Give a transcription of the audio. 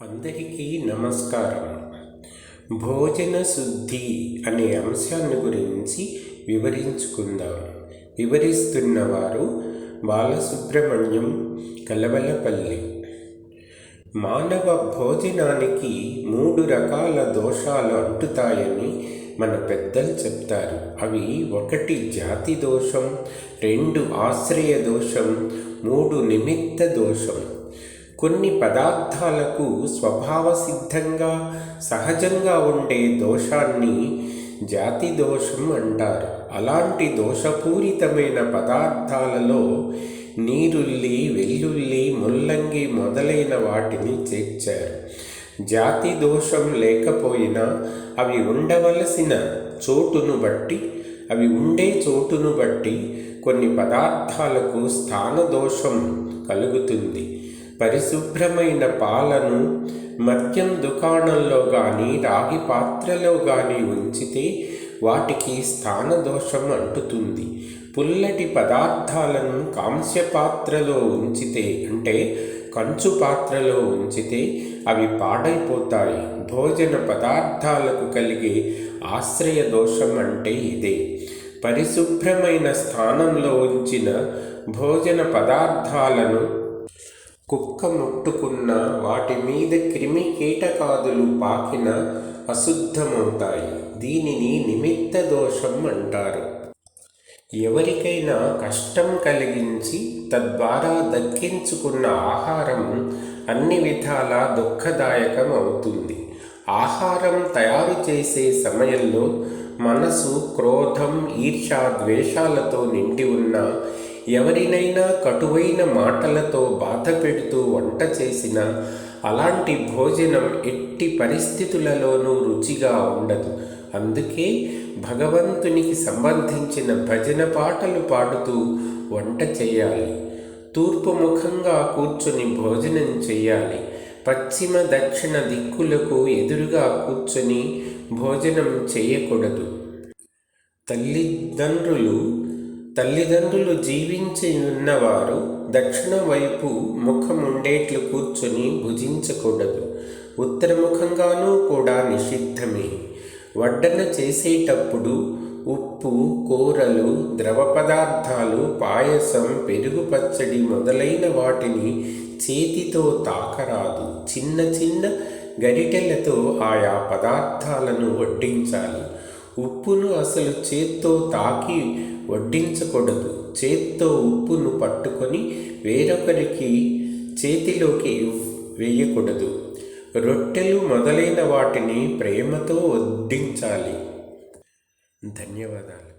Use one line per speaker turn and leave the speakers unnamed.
అందరికీ నమస్కారం. భోజన శుద్ధి అనే అంశాన్ని గురించి వివరించుకుందాం. వివరిస్తున్నవారు బాలసుబ్రహ్మణ్యం, కలవలపల్లి. మానవ భోజనానికి 3 రకాల దోషాలు అంటుతాయని మన పెద్దలు చెప్తారు. అవి 1 జాతి దోషం, 2 ఆశ్రయ దోషం, 3 నిమిత్త దోషం. కొన్ని పదార్థాలకు స్వభావ సిద్ధంగా సహజంగా ఉండే దోషాన్ని జాతి దోషం అంటారు. అలాంటి దోషపూరితమైన పదార్థాలలో నీరుల్లి, వెల్లుల్లి, ముల్లంగి మొదలైన వాటిని చేర్చారు. జాతి దోషం లేకపోయినా అవి ఉండవలసిన చోటును బట్టి కొన్ని పదార్థాలకు స్థాన దోషం కలుగుతుంది. పరిశుభ్రమైన పాలను మద్యం దుకాణంలో కానీ రాగి పాత్రలో కానీ ఉంచితే వాటికి స్థాన దోషం అంటుతుంది. పుల్లటి పదార్థాలను కాంస్య పాత్రలో ఉంచితే, అంటే కంచు పాత్రలో ఉంచితే అవి పాడైపోతాయి. భోజన పదార్థాలకు కలిగే ఆశ్రయ దోషం అంటే ఇదే. పరిశుభ్రమైన స్థానంలో ఉంచిన భోజన పదార్థాలను కుక్క ముట్టుకున్న, వాటి మీద క్రిమి కీటకాదులు పాకిన అశుద్ధమవుతాయి. దీనిని నిమిత్త దోషం అంటారు. ఎవరికైనా కష్టం కలిగించి తద్వారా దక్కించుకున్న ఆహారం అన్ని విధాలా దుఃఖదాయకం అవుతుంది. ఆహారం తయారు చేసే సమయంలో మనసు క్రోధం, ఈర్ష్య, ద్వేషాలతో నిండి ఉన్న ఎవరినైనా కటువైన మాటలతో బాధ పెడుతూ వంట చేసిన అలాంటి భోజనం ఎట్టి పరిస్థితులలోనూ రుచిగా ఉండదు. అందుకే భగవంతునికి సంబంధించిన భజన పాటలు పాడుతూ వంట చేయాలి. తూర్పు ముఖంగా కూర్చొని భోజనం చేయాలి. పశ్చిమ దక్షిణ దిక్కులకు ఎదురుగా కూర్చొని భోజనం చేయకూడదు. తల్లిదండ్రులు జీవించి ఉన్నవారు దక్షిణ వైపు ముఖముండేట్లు కూర్చొని భుజించకూడదు. ఉత్తరముఖంగానూ కూడా నిషిద్ధమే. వడ్డన చేసేటప్పుడు ఉప్పు, కూరలు, ద్రవ పదార్థాలు, పాయసం, పెరుగు పచ్చడి మొదలైన వాటిని చేతితో తాకరాదు. చిన్న చిన్న గరిటెలతో ఆయా పదార్థాలను వడ్డించాలి. ఉప్పును అసలు చేత్తో తాకి వడ్డించకూడదు. చేత్తో ఉప్పును పట్టుకొని వేరొకరికి చేతిలోకి వేయకూడదు. రొట్టెలు మొదలైన వాటిని ప్రేమతో వడ్డించాలి. ధన్యవాదాలు.